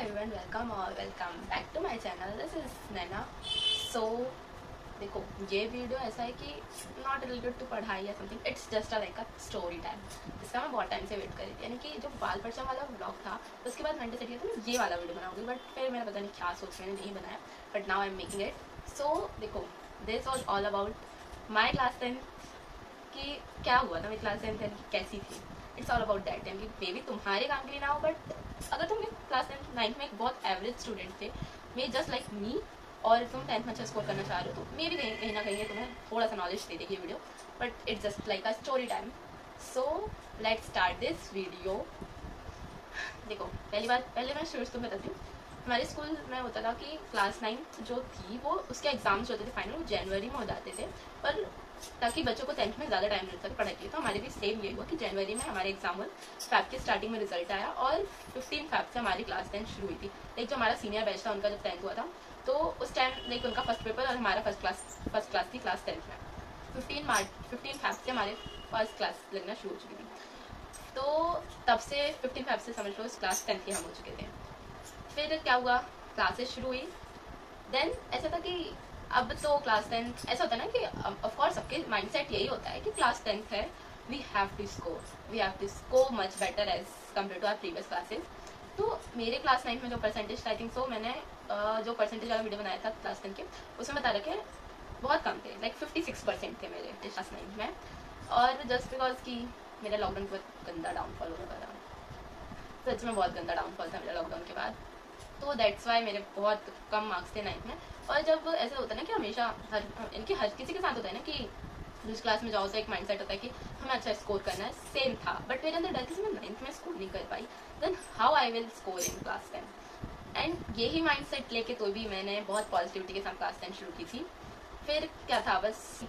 everyone, welcome back to my channel. This is Naina. So देखो ये video ऐसा है कि नॉट रिलेटेड टू पढ़ाई या something, it's just like a story time जिसका मैं बहुत टाइम से वेट कर रही थी। यानी कि जो बाल परचम वाला व्लॉग था तो उसके बाद मैंने डिसाइड किया था मैं ये वाला वीडियो बनाऊंगी, बट फिर मैंने पता नहीं क्या सोच मैंने नहीं बनाया, but now I am making it. So देखो this was all about my class 10 कि क्या हुआ था मेरी क्लास 10 की कैसी थी। It's all about that time कि मे बी तुम्हारे काम के लिए ना हो, बट अगर तुम क्लास 9th में एक बहुत एवरेज स्टूडेंट थे, मे जस्ट लाइक मी, और तुम 10th में अच्छा स्कोर करना चाह रहे हो तो मे भी कहीं ना कहीं तुम्हें थोड़ा सा नॉलेज दे देगी ये video, but it's just like a story time. So let's start this video. देखो पहले मैं शुरू से तुम्हें बताती हूँ। हमारे स्कूल में होता था कि क्लास 9th जो थी वो उसके एग्जाम्स जो होते थे फाइनल वो जनवरी में हो जाते थे, पर ताकि बच्चों को 10th में ज़्यादा टाइम मिल सके पढ़ाई के लिए। तो हमारे भी सेम ये हुआ कि जनवरी में हमारे एग्जाम हुए, फैब के स्टार्टिंग में रिजल्ट आया और 15 फैब से हमारी क्लास 10 शुरू हुई थी। लाइक जो हमारा सीनियर बैच था उनका जब 10th हुआ था तो उस टाइम लाइक उनका फर्स्ट पेपर और हमारा फर्स्ट क्लास थी क्लास 10th में। 15 फैब से हमारे फर्स्ट क्लास लगना शुरू हो चुकी थी, तो तब से 15 फैब से समझ लो क्लास 10th के हम हो चुके थे। फिर क्या हुआ, क्लासेस शुरू हुई। देन ऐसा था कि अब तो क्लास 10 ऐसा होता है ना कि ऑफकोर्स सबके माइंडसेट यही होता है कि क्लास 10th है, we have to score much better as compare to our previous classes. तो मेरे क्लास 9 में जो परसेंटेज आई थिंक सो मैंने जो परसेंटेज वाला वीडियो बनाया था क्लास 10 के उसमें बता रखे बहुत कम थे, लाइक 56% थे मेरे क्लास 9 में। और जस्ट बिकॉज कि मेरा लॉकडाउन के बाद गंदा डाउनफॉल हो रहा था, सच में बहुत गंदा डाउनफॉल था मेरा लॉकडाउन के बाद, तो दैट्स वाई मेरे बहुत कम मार्क्स थे 9th में। और जब ऐसा होता है ना कि हमेशा हर किसी के साथ होता है ना कि जिस क्लास में जाओ तो एक माइंडसेट होता है कि हमें अच्छा स्कोर करना है, सेम था, बट मेरे अंदर डर थी मैं 9th में स्कोर नहीं कर पाई, then how I will score in class 10। And यही माइंडसेट लेके तो भी मैंने बहुत पॉजिटिविटी के साथ क्लास 10 शुरू की थी। फिर क्या था, बस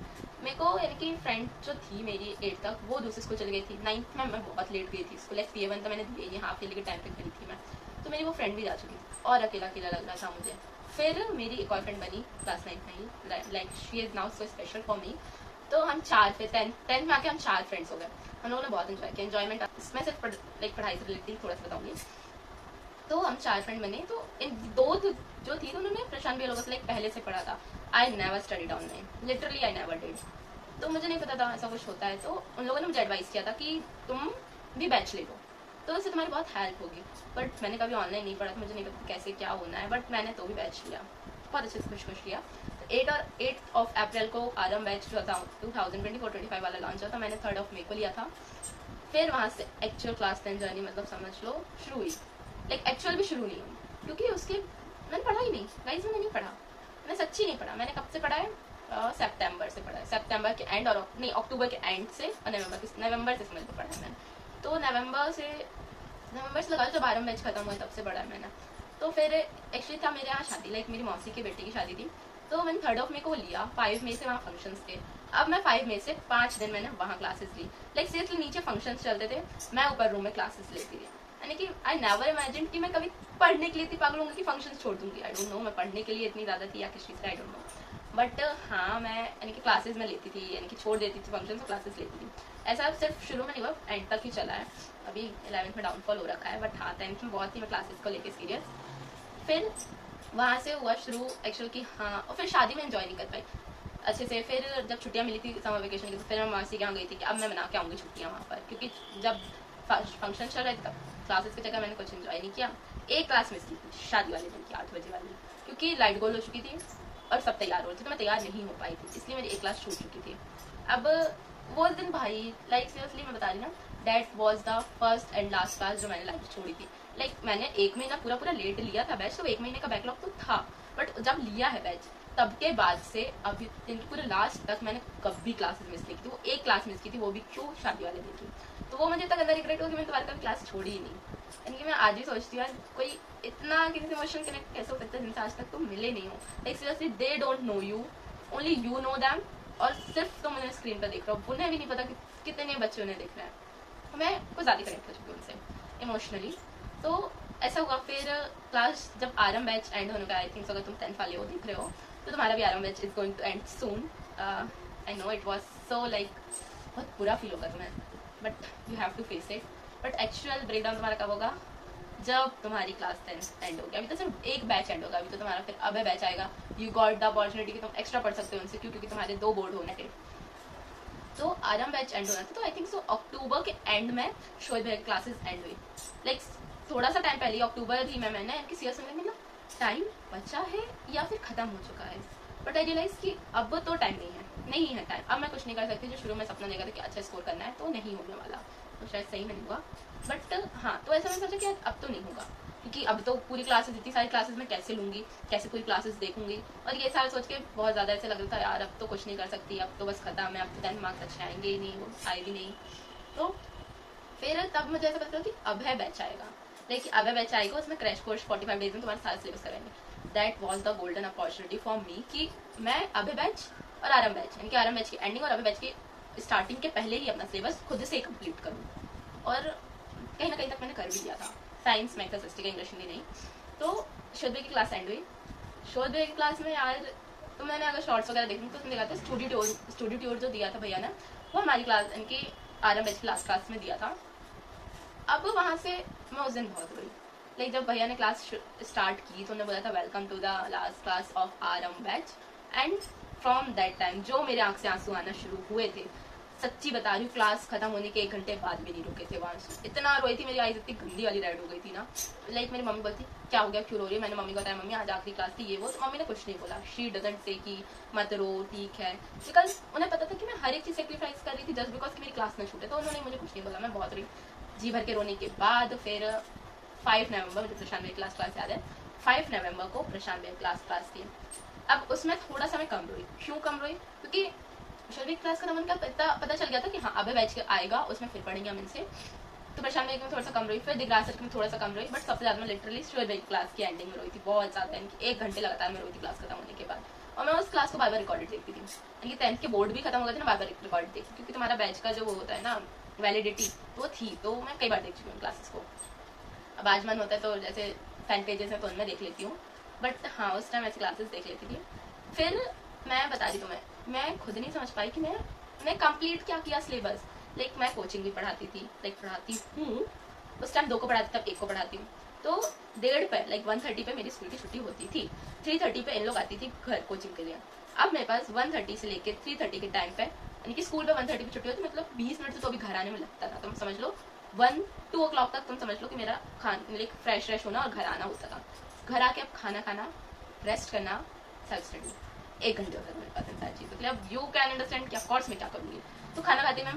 मेरे को यानी कि फ्रेंड जो थी मेरी 8 तक वो दूसरे स्कूल चली गई थी। 9th में मैं बहुत लेट गई थी स्कूल, लाइक PA1 तो मैंने दी ही हाफ ईयरली के टाइम पे करी थी मैं, तो मेरी वो फ्रेंड भी जा चुकी थी और अकेला अकेला लग रहा था मुझे। फिर मेरी एक और फ्रेंड बनी क्लास 9th में ही, like she is now so special for me. तो हम 4 फिर 10th में आके हम 4 फ्रेंड्स हो गए। हम लोगों ने बहुत इन्जॉय किया। इन्जॉयमेंट इसमें सिर्फ लाइक पढ़ाई से रिलेटेड थोड़ा सा बताऊंगी। तो हम 4 फ्रेंड बने, तो इन 2 जो थी तो उन्होंने प्रशांत भी लोगों से लाइक पहले से पढ़ा था। आई नेवर स्टडी डाउन में, लिटरली आई नेवर डिड। तो मुझे नहीं पता था ऐसा कुछ होता है, तो उन लोगों ने मुझे एडवाइस किया था कि तुम भी बैच ले लो तो उससे तुम्हारी बहुत हेल्प होगी। बट मैंने कभी ऑनलाइन नहीं पढ़ा था, मुझे नहीं पता कैसे क्या होना है, बट मैंने तो भी बैच लिया, बहुत अच्छे से खुश लिया। तो 8 ऑफ अप्रैल को आरम बैच जो था 2024-25 वाला लॉन्च हुआ था, मैंने 3 मई को लिया था। फिर वहाँ से एक्चुअल क्लास 10 जर्नी मतलब समझ लो शुरू हुई। लाइक एक्चुअल भी शुरू नहीं हुई क्योंकि उसके मैंने पढ़ा ही नहीं, गाइस मैंने नहीं पढ़ा, मैंने सच्ची नहीं पढ़ा। मैंने कब से पढ़ा है, सितंबर से पढ़ा है, सितंबर के एंड और नहीं अक्टूबर के एंड से और नवंबर से समझ लो पढ़ा है मैंने। तो नवंबर से लगा जब आरम बैच खत्म हुआ तब से पढ़ा है मैंने। तो फिर एक्चुअली था मेरे यहाँ शादी, लाइक मेरी मौसी की बेटी की शादी थी, तो मैंने 3 मई को लिया। 5 मई से वहाँ फंक्शंस थे। अब मैं 5 मई से 5 दिन मैंने वहाँ क्लासेस ली। लाइक सीरियसली नीचे फंक्शंस चलते थे, मैं ऊपर रूम में क्लासेस लेती थी। यानी कि आई नेवर इमेजिन कि मैं कभी पढ़ने के लिए इतनी पागल होंगी कि फंक्शंस छोड़ दूंगी। आई डोंट नो मैं पढ़ने के लिए इतनी ज़्यादा थी या किस चीज़ से, आई डोंट नो, बट हाँ मैं यानी कि क्लासेस में लेती थी, यानी कि छोड़ देती थी फंक्शन तो क्लासेस लेती थी। ऐसा सिर्फ शुरू में नहीं हुआ, एंड तक ही चला है। अभी 11th में डाउनफॉल हो रखा है, बट हाँ 10th में बहुत ही मैं क्लासेस को लेके सीरियस। फिर वहाँ से हुआ शुरू एक्चुअल की, हाँ, और फिर शादी में एंजॉय नहीं कर पाई अच्छे से। फिर जब छुट्टियाँ मिली थी समर वेकेशन की, तो फिर मैं मासी के यहाँ गई थी कि अब मैं मना के आऊँगी छुट्टियाँ वहाँ पर, क्योंकि जब फंक्शन चल रहे थे तब क्लासेस की जगह मैंने कुछ एंजॉय नहीं किया। एक क्लास मिस की थी शादी वाले दिन की 8 बजे वाली, क्योंकि लाइट गोल हो चुकी थी और सब तैयार हो रहे थे, तो मैं तैयार नहीं हो पाई थी, इसलिए मेरी एक क्लास छूट चुकी थी। अब वो दिन भाई लाइक सीरियसली मैं बता रही ना, that was the first and last class जो मैंने लाइफ छोड़ी थी। लाइक मैंने 1 महीना पूरा लेट लिया था बैच, तो 1 महीने का बैकलॉग तो था, बट जब लिया है बैच तब के बाद से अभी पूरे लास्ट तक मैंने कभी क्लासेस मिस नहीं की थी। वो एक क्लास मिस की थी, वो भी क्यों, शादी वाले दिन की। तो वो मुझे तक अंदर रिग्रेट हो कि मैंने तुम्हारे कभी क्लास छोड़ी ही नहीं। यानी कि मैं आज भी सोचती हूँ कोई इतना किसी से इमोशनल कनेक्ट कैसे हो सकता है जिनसे आज तक तुम मिले नहीं हो। Like seriously they don't know you, only you know them, और सिर्फ तुम उन्हें स्क्रीन पर देख रहे हो, उन्हें भी नहीं पता कि कितने बच्चे उन्हें देख रहे हैं। तो मैं कुछ ज़्यादा कनेक्ट हो चुकी हूँ उनसे इमोशनली। तो ऐसा हुआ फिर क्लास जब आरम बैच एंड होने का, आई थिंक अगर तुम 10th वाले हो देख रहे हो तो तुम्हारा भी आरम batch is going to end soon. I know it was so like बहुत बुरा फील होगा तुम्हें, but you have to face it. But actual breakdown तुम्हारा कब होगा, जब तुम्हारी क्लास 10 एंड हो गया। अभी तो सिर्फ एक बैच एंड होगा, अभी तो तुम्हारा फिर अबे बैच आएगा। यू गॉट द अपॉर्चुनिटी कि तुम एक्स्ट्रा पढ़ सकते हो उनसे, क्योंकि तुम्हारे 2 बोर्ड होने थे। तो आरम बैच एंड होना था, तो आई थिंक सो अक्टूबर के एंड में शोएब भैया की क्लासेस एंड हुई। लाइक थोड़ा सा टाइम पहले अक्टूबर ही में मैंने इनकी सीएस में मतलब टाइम बचा है या फिर खत्म हो चुका है, बट आई रियलाइज कि अब तो टाइम नहीं है टाइम। अब मैं कुछ नहीं कर सकती। जो शुरू में सपना देखा था कि अच्छा स्कोर करना है, तो नहीं होने वाला, तो शायद सही में नहीं हुआ। बट हाँ, तो ऐसा मैंने सोचा कि अब तो नहीं होगा, क्योंकि अब तो पूरी क्लासेस, इतनी सारी क्लासेस में कैसे लूंगी, कैसे पूरी क्लासेस देखूंगी। और ये सारा सोच के बहुत ज़्यादा ऐसे लग रहा था यार अब तो कुछ नहीं कर सकती, अब तो बस खत्म है, अब तो 10 मार्क्स अच्छे आएंगे ही नहीं, वो आए भी नहीं। तो फिर तब मुझे ऐसा पता चला कि अभय बैच आएगा, लेकिन अभय बैच आएगा, उसमें क्रैश कोर्स 45 डेज में तुम्हारा सारा सिलेबस कराएंगे। That was the golden opportunity for me कि मैं अभय बैच और आरम बैच, यानी कि आरम बैच की एंडिंग और अभय बैच की स्टार्टिंग के पहले ही अपना सिलेबस खुद से कंप्लीट करूँ। और कहीं ना कहीं तक मैंने कर भी दिया था, साइंस मैथ्स एसएसटी का, इंग्लिश हिंदी नहीं। तो शोध की क्लास एंड हुई। शोध की क्लास में यार, तो मैंने अगर शॉर्ट्स वगैरह देखूँ तो उसमें देखा था स्टूडियो टूर जो दिया था भैया ने, वो हमारी क्लास, इनकी आरम बैच की लास्ट क्लास में दिया था। अब वहाँ से मैं उस दिन बहुत रोई। लाइक जब भैया ने क्लास स्टार्ट की तो उन्होंने बोला था welcome to the last class of आरम batch, and from that time जो मेरे आंख से आंसू आना शुरू हुए थे, सच्ची बता रही हूँ, क्लास खत्म होने के 1 घंटे बाद भी नहीं रुके थे वहाँ से। इतना रोई थी, मेरी आईज इतनी गंदी वाली रेड हो गई थी ना। लाइक मेरी मम्मी बोलती क्या हो गया, क्यों रो रही है। मैंने मम्मी को बताया मम्मी आज आखिरी क्लास थी, ये वो। तो मम्मी ने कुछ नहीं बोला, शी डजंट से कि मत रो, ठीक है, बिकॉज उन्हें पता था कि मैं हर एक चीज़ सेक्रीफाइस कर रही थी जस्ट बिकॉज मेरी क्लास न छूटे। तो उन्होंने मुझे कुछ नहीं बोला, मैं बहुत रोई जी भर के रोने के बाद। फिर 5 नवंबर, मुझे प्रशांत भैया क्लास याद है, 5 नवंबर को प्रशांत भैया क्लास थी। अब उसमें थोड़ा सा मैं कम रोई। क्यों कम रोई? क्योंकि शर्विक क्लास का नमन का पता चल गया था कि हाँ अबे बैच के आएगा, उसमें फिर पढ़ेंगे हम इनसे। तो प्रशांत भैया में थोड़ा सा कम रोई, फिर दिग्राज सर में थोड़ा सा कम रोई, बट सबसे ज़्यादा मैं लिटरली शोएब भैया क्लास की एंडिंग में रोई थी, बहुत ज़्यादा। इनकी 1 घंटे लगातार मैं रोई थी क्लास खत्म होने के बाद। और मैं उस क्लास को बार बार रिकॉर्डेड देखती थी। इनकी 10th के बोर्ड भी खत्म हो गए थे ना, बार बार रिकॉर्डेड देखती, क्योंकि तुम्हारा बैच का जो वो होता है ना वैलिडिटी, वो थी। तो मैं कई बार देख चुकी हूँ क्लासेस को। अब आज मन होता है तो जैसे फैन पेजेस हैं तो उनमें देख लेती हूँ, बट हाँ उस टाइम ऐसी क्लासेस देख लेती थी। फिर मैं बता रही तुम्हें, मैं खुद नहीं समझ पाई कि मैं कंप्लीट क्या किया सिलेबस। लाइक मैं कोचिंग भी पढ़ाती थी, लाइक पढ़ाती हूँ, उस टाइम 2 को पढ़ाती तब 1 को पढ़ाती हूँ। तो 1:30 पे, लाइक 1:30 पे मेरी स्कूल की छुट्टी होती थी, 3:30 पे इन लोग आती थी घर कोचिंग के लिए। अब मेरे पास 1:30 से लेके 3:30 के टाइम पे, यानी कि स्कूल पे 1:30 पे छुट्टी होती, मतलब 20 मिनट से तो अभी घर आने में लगता था। तुम समझ लो 1-2 o'clock तक तुम समझ लो कि मेरा लाइक फ्रेश होना और घर आना होता था। घर आके अब खाना खाना, रेस्ट करना, सेल्फ स्टडी, 1 घंटे होता था मेरे पास इन सारी चीज़ों के लिए। अब यू कैन अंडरस्टैंड कि ऑफकोर्स मैं क्या करूँगी। तो खाना खाते मैं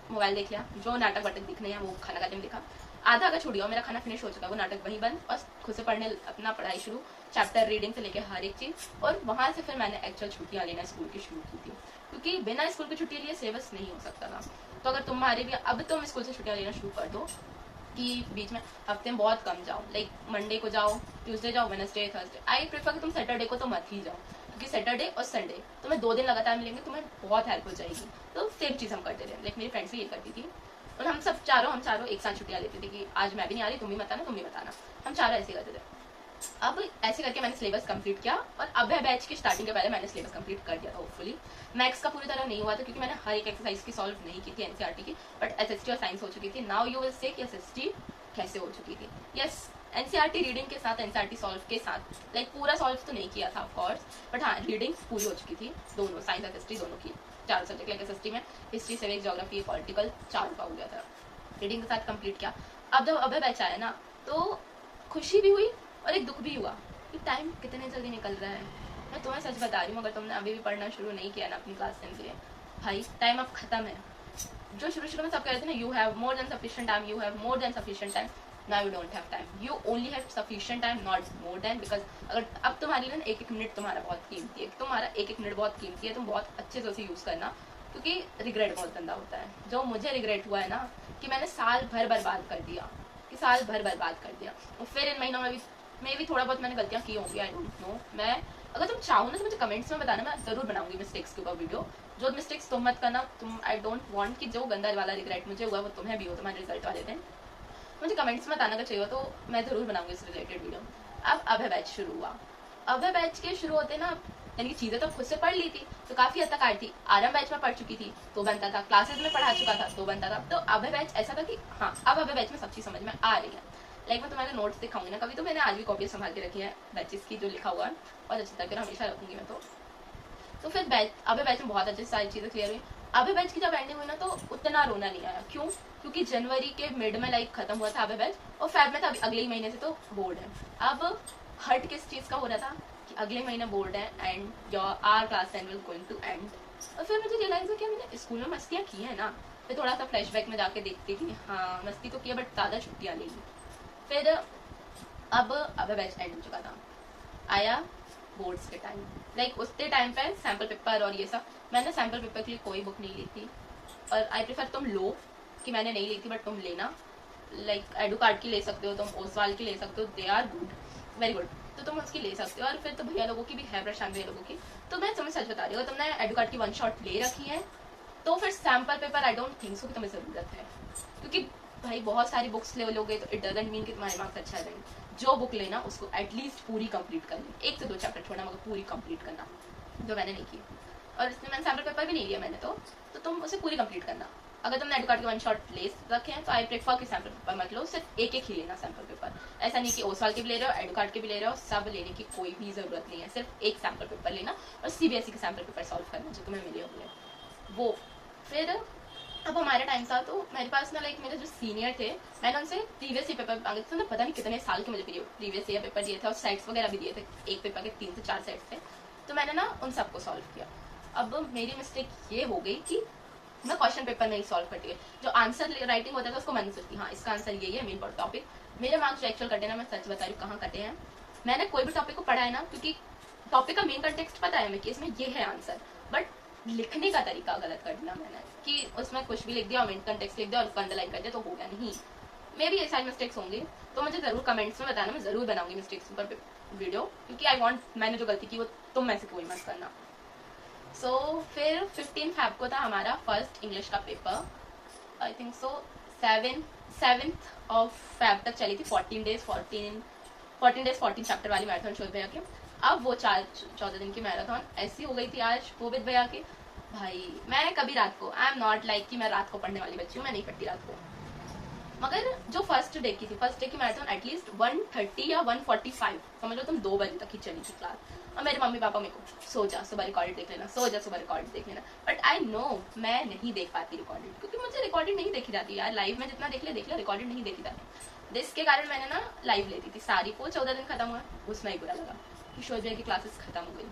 मोबाइल देख लिया, जो नाटक वाटक दिखने हैं वो खाना खाते में देखा। आधा अगर छूट गया, मेरा खाना फिनिश हो चुका, वो नाटक वहीं बंद, और खुद से पढ़ने अपना पढ़ाई शुरू, चैप्टर रीडिंग से लेके हर एक चीज़। और वहाँ से फिर मैंने एक्चुअल छुट्टियाँ लेना स्कूल की शुरू की थी, क्योंकि बिना स्कूल की छुट्टी लिए सिलेबस नहीं हो सकता था। तो अगर तुम्हारे भी अब तुम स्कूल से छुट्टियाँ लेना शुरू कर दो कि बीच में हफ्ते में बहुत कम जाओ, लाइक मंडे को जाओ, ट्यूसडे जाओ, वेडनेसडे, थर्सडे। आई प्रेफर कि तुम सैटरडे को तो मत ही जाओ, क्योंकि सैटरडे और संडे तुम्हें 2 दिन लगातार मिलेंगे, तुम्हें बहुत हेल्प हो जाएगी। तो सेम चीज़ हम करते थे, लाइक मेरी फ्रेंड्स भी ये करती थी, और हम चारों एक साथ छुट्टियाँ लेते थे कि आज मैं भी नहीं आ रही, तुम भी मत आना, तुम भी मत आना। हम चारों ऐसे करते थे। अब ऐसे करके मैंने सिलेबस कंप्लीट किया, और अभय बैच की स्टार्टिंग के पहले मैंने सिलेबस कंप्लीट कर दिया था होपफुली। मैथ्स का पूरी तरह नहीं हुआ था, क्योंकि मैंने हर एक एक्सरसाइज की सॉल्व नहीं की थी एनसीईआरटी की, बट एसएसटी और साइंस हो चुकी थी। नाउ यू विल से कि एसएसटी कैसे हो चुकी थी। यस, एनसीईआरटी रीडिंग के साथ, एनसीईआरटी सॉल्व के साथ, लाइक पूरा सॉल्व तो नहीं किया था ऑफकोर्स, बट हाँ रीडिंग पूरी हो चुकी थी, दोनों साइंस एसएसटी दोनों की, 4 सब्जेक्ट। लाइक एसएसटी में हिस्ट्री, सिविक्स, ज्योग्राफी, पॉलिटिकल, 4 का हो गया था। रीडिंग के साथ कंप्लीट किया। अब जब अभय बैच आया ना, तो खुशी भी हुई और एक दुख भी हुआ कि टाइम कितने जल्दी निकल रहा है। मैं तुम्हें सच बता रही हूँ, अगर तुमने अभी भी पढ़ना शुरू नहीं किया ना अपनी क्लास 10 के लिए, भाई टाइम अब खत्म है। जो शुरू में सब कहते थे ना, you have more than sufficient time, you have more than sufficient time, now you don't have time, you only have sufficient time, not more than. Because अगर अब तुम्हारी ना 1-1 मिनट तुम्हारा बहुत कीमती है, तुम्हारा 1-1 मिनट बहुत कीमती है, तुम बहुत अच्छे से उसे यूज़ करना, क्योंकि रिग्रेट बहुत गंदा होता है। जो मुझे रिग्रेट हुआ है ना, कि मैंने साल भर बर्बाद कर दिया, और फिर इन महीनों में भी थोड़ा बहुत मैंने गलतियाँ की होंगी, आई डोंट नो। मैं अगर तुम चाहो ना तो मुझे कमेंट्स में बताना, मैं जरूर बनाऊंगी मिस्टेक्स के ऊपर वीडियो। जो मिस्टेक्स तुम मत करना, तुम, आई डोंट वांट कि जो गंदा वाला रिग्रेट मुझे हुआ वो तुम्हें भी हो तुम्हारे रिजल्ट वाले दिन। मुझे कमेंट्स में बताना का चाहिए, तो मैं जरूर बनाऊंगी इस रिलेटेड वीडियो। अब अभय बैच शुरू हुआ। अभय बैच के शुरू होते ना, यानी कि चीज़ें तो खुद से पढ़ ली थी, तो काफ़ी हद तक आई थी। आरम बैच में पढ़ चुकी थी तो बनता था, क्लासेस में पढ़ा चुका था तो बनता था। तो अभय बैच ऐसा था कि हाँ अब अभय बैच में सब चीज़ समझ में आ रही है। लाइक मैं तुम्हारे नोट्स दिखाऊंगी ना कभी, तो मैंने आज भी कॉपी संभाल के रखी है बैचेस की जो लिखा हुआ है, और अच्छी तरह हमेशा रखूंगी मैं। तो फिर बैच, अबे बैच में बहुत अच्छी सारी चीज़ें क्लियर हुई। अबे बैच की जब एंडिंग हुई ना तो उतना रोना नहीं आया। क्यों? क्योंकि जनवरी के मिड में लाइक खत्म हुआ था अबे बैच, और फेब में था, अभी अगले ही महीने से तो बोर्ड है। अब हर्ट किस चीज़ का हो रहा था कि अगले महीने बोर्ड है and your are class 10 will going to end. और फिर मुझे रियलाइज हो कि मैंने स्कूल में मस्तियाँ की है ना। फिर थोड़ा सा फ्लैशबैक में जाके देखती थी, हाँ मस्ती तो किया बट ज़्यादा छुट्टियाँ ले ली। फिर अब बैच एंड हो चुका था, आया बोर्ड्स के टाइम। लाइक उसके टाइम पे सैम्पल पेपर और ये सब, मैंने सैम्पल पेपर के लिए कोई बुक नहीं ली थी, और आई प्रेफर तुम लो कि मैंने नहीं ली थी बट तुम लेना। लाइक एडू कार्ड की ले सकते हो, तुम ओसवाल की ले सकते हो, they are good, very good, तो तुम उसकी ले सकते हो। और फिर तो भैया लोगों की भी है, प्रशांत भैया लोगों की। तो मैं तुम्हें सच बता रही हूँ, तुमने एडू कार्ड की वन शॉट ले रखी है तो फिर sample paper I don't think so कि तुम्हें ज़रूरत है, क्योंकि भाई बहुत सारी बुक्स ले लोगे तो इट डजंट मीन कि तुम्हारे मार्क्स अच्छा रहेंगे। जो बुक लेना उसको एटलीस्ट पूरी कंप्लीट करनी, 1 से 2 चैप्टर छोड़ना मगर पूरी कंप्लीट करना, जो मैंने नहीं की। और इसमें मैंने सैम्पल पेपर भी नहीं लिया मैंने, तो तुम उसे पूरी कंप्लीट करना। अगर तुमने एडू कार्ड के वन शॉट ले रखे हैं तो आई प्रेफर कि सैम्पल पेपर मत लो, सिर्फ एक ही लेना सैम्पल पेपर। ऐसा नहीं कि ओसवाल के भी ले रहे हो, एडू कार्ड के भी ले रहे हो, सब लेने की कोई भी ज़रूरत नहीं है, सिर्फ एक सैम्पल पेपर लेना और सीबीएसई के सैम्पल पेपर सॉल्व करना जो तुम्हें मिले होंगे वो। फिर अब हमारे टाइम था तो मेरे पास ना लाइक मेरे जो सीनियर थे, मैंने उनसे प्रीवियस ईयर पेपर मांगे थे, पता नहीं कितने साल के मुझे प्रीवियस ईयर पेपर दिए थे, और सेट्स वगैरह भी दिए थे, एक पेपर के 3 से 4 सेट्स थे। तो मैंने ना उन सबको सॉल्व किया। अब मेरी मिस्टेक ये हो गई कि मैं क्वेश्चन पेपर में ही सॉल्व करती गई, जो आंसर राइटिंग होता था उसको मैंने सोचती हाँ इसका आंसर यही है, मेन पॉइंट टॉपिक। मेरे मार्क्स जो एक्चुअल कटे ना, मैं सच बता रही हूँ कहाँ कटे हैं। मैंने कोई भी टॉपिक को पढ़ा है ना, क्योंकि टॉपिक का मेन कंटेक्स्ट पता है मैं कि इसमें ये है आंसर, बट लिखने का तरीका गलत कर दिया मैंने, कि उसमें कुछ भी लिख दिया, मेन कंटेक्स्ट लिख दिया और उसको अंडरलाइन कर दिया, तो हो गया नहीं। मे भी ये सारी मिस्टेक्स होंगी तो मुझे जरूर कमेंट्स में बताना, मैं जरूर बनाऊंगी मिस्टेक्स पर वीडियो, क्योंकि आई वांट मैंने जो गलती की वो तुम में से कोई मत करना। सो फिर 15 फैब को था हमारा फर्स्ट इंग्लिश का paper, I think so 7th of Feb तक चली थी, 14 डेज 14 चैप्टर वाली मैराथन शोध भैया की। अब वो 14 दिन की मैराथन ऐसी हो गई थी आज कोविद भैया की। भाई मैं कभी रात को, आई एम नॉट लाइक कि मैं रात को पढ़ने वाली बच्ची हूँ, मैं नहीं पढ़ती रात को, मगर जो फर्स्ट डे की मैराथन एटलीस्ट 1:30 या 1:45 समझ लो तुम 2 बजे तक ही चली थी क्लास। और मेरे मम्मी पापा मेरे को सो जा सुबह रिकॉर्डेड देख लेना, सो जा सुबह रिकॉर्डेड देख लेना, बट आई नो मैं नहीं देख पाती रिकॉर्डेड, क्योंकि मुझे रिकॉर्डेड नहीं देखी जाती यार। लाइव में जितना देख ले रिकॉर्डेड नहीं देखी जाती, जिसके कारण मैंने ना लाइव लेती थी सारी को। 14 दिन खत्म हुआ, उसमें ही बुरा लगा कि शोध भैया की क्लासेस खत्म हो गई।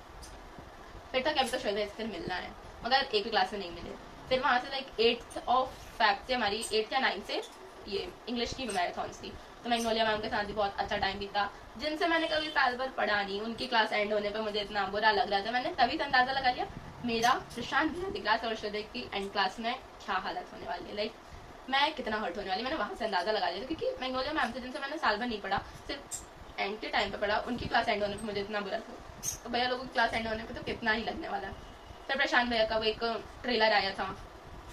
फिर तक अभी तो शोध भैया से मिलना है, मगर एक भी क्लास में नहीं मिले। फिर वहाँ से लाइक 8th ऑफ फैब से हमारी 8th या 9th से ये इंग्लिश की मैराथन्स थी, तो मैग्नोलिया मैम के साथ भी बहुत अच्छा टाइम बीता, जिनसे मैंने कभी साल भर पढ़ा नहीं। उनकी क्लास एंड होने पे मुझे इतना बुरा लग रहा था, मैंने तभी से अंदाजा लगा लिया मेरा प्रशांत भैया की क्लास और शोधे की एंड क्लास में क्या हालत होने वाली है, लाइक मैं कितना हर्ट होने वाली। मैंने वहाँ से अंदाजा लगा लिया था, क्योंकि मैग्नोलिया मैम से जिनसे मैंने साल भर नहीं पढ़ा, सिर्फ एंड के टाइम पे पढ़ा, उनकी क्लास एंड होने पर मुझे इतना बुरा था, तो भैया लोगों की क्लास एंड होने पर तो कितना ही लगने वाला। फिर प्रशांत भैया का वो एक ट्रेलर आया था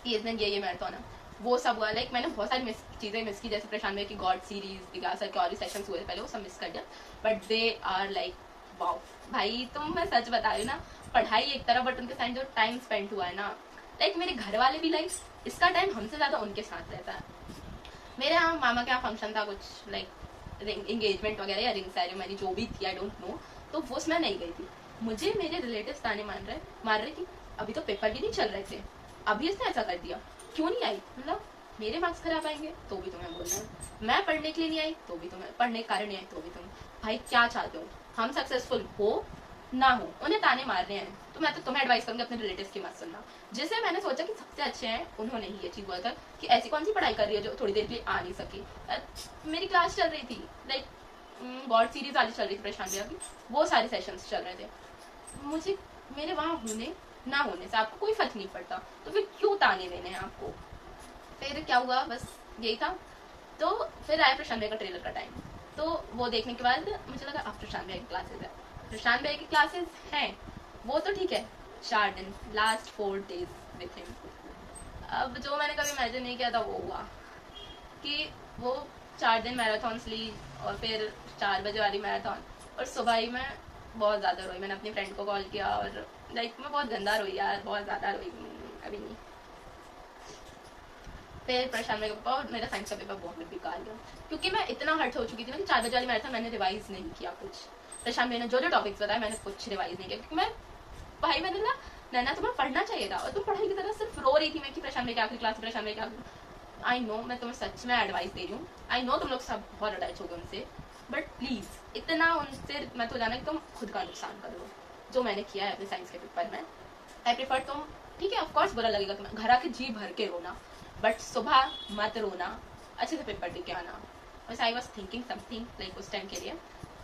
कि इस दिन ये मैराथन है, वो सब हुआ। लाइक मैंने बहुत सारी चीज़ें मिस की, जैसे प्रशांत भैया की गॉड सीरीज, दिगा सर के और भी सेशंस हुए थे पहले, वो सब मिस कर दिया, but they are like wow. भाई तुम, मैं सच बता रही हूँ ना, पढ़ाई एक तरफ बट उनके साथ जो टाइम स्पेंड हुआ है ना, लाइक मेरे घर वाले भी लाइक इसका टाइम हमसे ज़्यादा उनके साथ रहता है। मेरे यहाँ मामा के यहाँ फंक्शन था कुछ लाइक एंगेजमेंट वगैरह या रिंग सेरेमनी जो भी थी, आई डोंट नो, तो वो उसमें नहीं गई थी। मुझे मेरे रिलेटिव्स ताने मार रहे कि अभी तो पेपर भी नहीं चल रहे थे, अभी इसने ऐसा कर दिया, क्यों नहीं आई। मतलब मेरे मार्क्स खराब आएंगे तो भी तुम्हें बोलना है, मैं पढ़ने के लिए नहीं आई तो भी तुम्हें, पढ़ने के कारण नहीं आई तो भी तुम्हें। भाई क्या चाहते हो, हम सक्सेसफुल हो ना हो, उन्हें ताने मार रहे हैं, तो मैं तो तुम्हें एडवाइस करूंगी अपने रिलेटिव्स की मत सुनना। जिसे मैंने सोचा कि सबसे अच्छे हैं उन्होंने ही ये चीज़ बोला था कि ऐसी कौन सी पढ़ाई कर रही है जो थोड़ी देर के लिए आ नहीं सकी। मेरी क्लास चल रही थी, लाइक गॉड सीरीज वाली चल रही थी प्रशांत भैया की, वो सारे सेशंस चल रहे थे। मुझे मेरे वहाँ होने ना होने से आपको कोई फर्क नहीं पड़ता, तो फिर क्यों ताने देने हैं आपको। फिर क्या हुआ, बस यही था। तो फिर आया प्रशांत भैया का ट्रेलर का टाइम, तो वो देखने के बाद मुझे लगा अब प्रशांत भैया की क्लासेस है, प्रशांत भैया की क्लासेस हैं वो तो ठीक है, 4 दिन, लास्ट 4 days विथ हिम। अब जो मैंने कभी इमेजिन नहीं किया था वो हुआ कि वो 4 दिन मैराथन्स ली, और फिर 4 बजे वाली मैराथन, और सुबह ही मैं बहुत ज़्यादा रोई। मैंने अपनी फ्रेंड को कॉल किया और लाइक मैं बहुत गंदा रोई यार, बहुत ज़्यादा रोई, अभी नहीं। फिर प्रशांत का पेपर, और मेरा साइंस का पेपर बहुत बेकार गया क्योंकि मैं इतना हर्ट हो चुकी थी ना कि 4 बजे वाली मैराथन मैंने रिवाइज नहीं किया कुछ। प्रशांत ने जो जो टॉपिक्स बताया मैंने कुछ रिवाइज नहीं किया क्योंकि मैं भाई मैंने ना नैना तुम्हें पढ़ना चाहिए था और तुम पढ़ाई की तरह सिर्फ रो रही थी मैं कि प्रशांत में क्या आखिरी क्लास, प्रशांत में क्या। आई नो मैं तुम्हें सच में एडवाइस दे रही हूँ, आई नो तुम लोग सब बहुत अटैच हो गए उनसे, बट प्लीज इतना उनसे मत हो जाना कि तुम खुद का नुकसान कर लो जो मैंने किया है अपने साइंस के पेपर में। आई प्रेफर तुम, ठीक है ऑफकोर्स बुरा लगेगा तुम्हें, घर आके जी भर के रोना, बट सुबह मत रोना, अच्छे से पेपर दे के आना। बस I was thinking something like उस टाइम के लिए।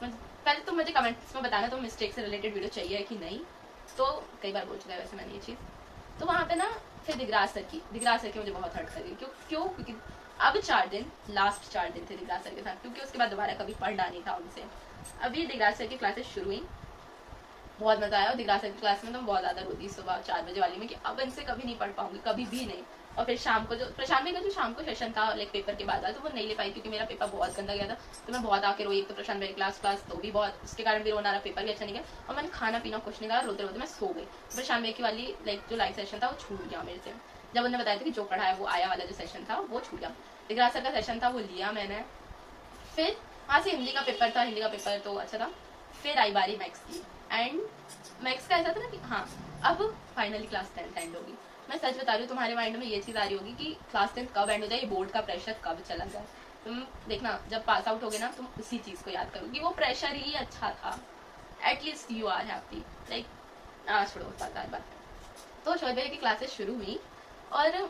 पहले तुम मुझे कमेंट्स में बताना तुम मिस्टेक से रिलेटेड वीडियो चाहिए कि नहीं, तो कई बार बोल चुका है वैसे मैंने ये चीज़। तो वहाँ पे ना फिर दिगराज सर की मुझे बहुत हर्ट करी। क्योंकि अब 4 दिन, लास्ट 4 दिन थे दिगराज सर के साथ, क्योंकि उसके बाद दोबारा कभी पढ़ना नहीं था उनसे। अभी दिगराज सर की क्लासेस शुरू हुई, बहुत मजा आया। और दिगराज सर की क्लास में तो बहुत ज्यादा रोती सुबह 4 बजे वाली में कि अब इनसे कभी नहीं पढ़ पाऊंगी, कभी भी नहीं। और फिर शाम को जो प्रशांत का जो शाम को सेशन था लाइक पेपर के बाद, तो वो नहीं ले पाई क्योंकि मेरा पेपर बहुत गंदा गया था, तो मैं बहुत आके रोई। एक तो प्रशांत मेरी क्लास तो भी बहुत, उसके कारण भी रोना रहा, पेपर भी अच्छा नहीं गया और मैंने खाना पीना कुछ नहीं कहा, रोते रोते मैं सो गई। प्रशांत की वाली लाइक जो लाइव सेशन था वो छूट गया मेरे से, जब उन्होंने बताया था कि जो पढ़ाया वो आया वाला जो सेशन था वो छूट गया। दिगराज सर का सेशन था वो लिया मैंने। फिर वहाँ से हिंदी का पेपर था, हिंदी का पेपर तो अच्छा था। फिर आई बारी मैथ्स की, एंड मैथ्स का ऐसा था ना कि हाँ अब फाइनली क्लास 10 एंड होगी। मैं सच बता रही हूँ, तुम्हारे माइंड में ये चीज़ आ रही होगी कि क्लास 10 कब एंड हो जाए, ये बोर्ड का प्रेशर कब चला जाए। तुम देखना जब पास आउट होगे ना तुम उसी चीज़ को याद करोगे, वो प्रेशर ही अच्छा था, at least you are happy. Like छोड़ो बात। तो शोएब भैया की क्लासेस शुरू हुई और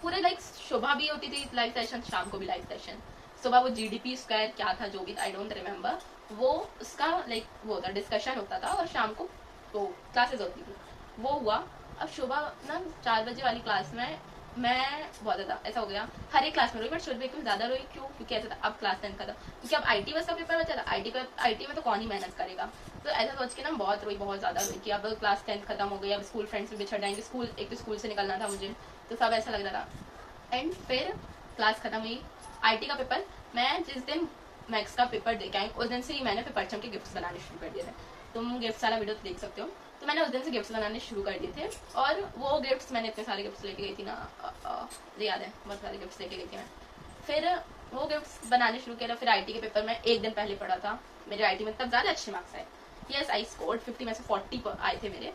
पूरे लाइक सुबह भी होती थी लाइव सेशन, शाम को भी लाइव सेशन। सुबह वो GDP स्क्वायर क्या था जो भी आई डोंट रिमेम्बर, वो उसका लाइक वो होता डिस्कशन होता था और शाम को तो क्लासेस होती थी, वो हुआ। अब सुबह ना 4 बजे वाली क्लास में मैं बहुत ज़्यादा ऐसा हो गया, हर एक क्लास में रोई, बट शोएब भैया ज़्यादा रोई क्यों, क्योंकि ऐसा था अब क्लास 10 का था, क्योंकि अब IT बस का पेपर बचा था, IT में तो कौन ही मेहनत करेगा। तो ऐसा सोच के ना बहुत रोई, बहुत ज़्यादा रोई कि अब क्लास 10 खत्म हो गई, अब स्कूल फ्रेंड्स भी बिछड़ जाएंगे, स्कूल एक तो स्कूल से निकलना था मुझे, तो सब ऐसा लग रहा था। एंड फिर क्लास खत्म हुई, IT का पेपर, मैं जिस दिन मैथ्स का पेपर दे के आई उस दिन से ही मैंने फिर परचम के गिफ्ट्स बनाने शुरू कर दिए थे। तुम गिफ्ट्स वाला वीडियो देख सकते हो, तो मैंने उस दिन से गिफ्ट्स बनाने शुरू कर दिए थे। और वो गिफ्ट्स मैंने इतने सारे गिफ्ट्स लेके गई थी ना, याद है बहुत सारे गिफ्ट्स लेके गई थी मैं। फिर वो गिफ्ट्स बनाने शुरू किया। फिर IT के पेपर में एक दिन पहले पढ़ा था, मेरे IT में तब ज़्यादा अच्छे मार्क्स आए। यस आई स्कोर्ड 50 में से 40 आए थे मेरे,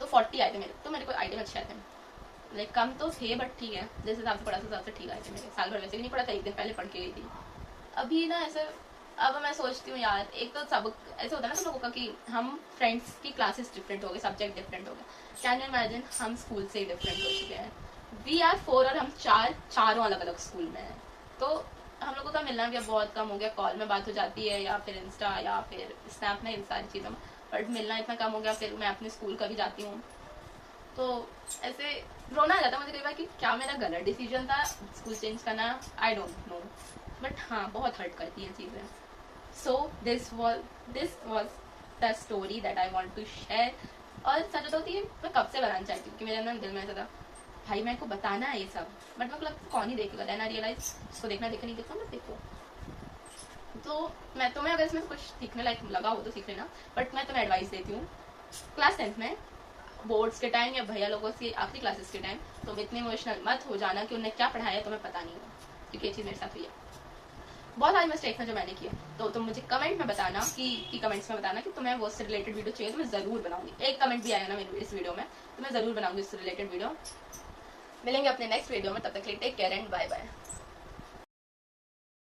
तो 40 आए थे मेरे, तो मेरे को IT में अच्छे आए थे। लाइक कम तो थे बट ठीक है, जिस हिसाब से पढ़ा था हिसाब से ठीक आए थे मेरे। साल भर वैसे भी नहीं पढ़ा था, एक दिन पहले पढ़ के गई थी। अभी ना ऐसे अब मैं सोचती हूँ यार, एक तो सब ऐसे होता है ना सब लोगों का कि हम फ्रेंड्स की क्लासेस डिफरेंट हो गए, सब्जेक्ट डिफरेंट हो गए। कैन यू इमेजिन, हम स्कूल से ही डिफरेंट हो चुके हैं। वी आर 4 और हम चारों अलग अलग स्कूल में हैं, तो हम लोगों का मिलना भी अब बहुत कम हो गया। कॉल में बात हो जाती है या फिर इंस्टा या फिर स्नैप में, इन सारी चीज़ों में, बट मिलना इतना कम हो गया। फिर मैं अपने स्कूल का भी जाती हूँ, तो ऐसे रोना आ जाता मुझे कई बार कि क्या मेरा गलत डिसीजन था स्कूल चेंज करना, आई डोंट नो, बट हाँ बहुत हर्ट करती हैं चीज़ें। So this was the story that I want to share. और सच होती है मैं कब से बनाना चाहती हूँ कि मेरे अंदर दिल में ऐसा था भाई मेरे को बताना है ये सब, बट मेरे को लगता कौन ही देखेगा। देन आई रियलाइज इसको देखना नहीं देखो मत देखो। तो मैं तुम्हें अगर इसमें कुछ सीखने लायक लगा हो तो सीख लेना, बट मैं तुम्हें एडवाइस देती हूँ क्लास 10 में बोर्ड्स के टाइम या भैया लोगों से आखिरी क्लासेस के टाइम तुम इतने इमोशनल मत हो जाना कि उन्हें क्या पढ़ाया तुम्हें पता नहीं होगा, क्योंकि ये चीज़ मेरे साथ हुई है। बहुत सारी मिस्टेक्स हैं जो मैंने किए, तो तुम मुझे कमेंट में बताना कि कमेंट्स में बताना कि तुम्हें वो उससे रिलेटेड वीडियो चाहिए, तो मैं ज़रूर बनाऊंगी। एक कमेंट भी आया ना मेरे इस वीडियो में, तो मैं ज़रूर बनाऊंगी उससे रिलेटेड वीडियो। मिलेंगे अपने नेक्स्ट वीडियो में, तब तक के लिए take care and bye bye.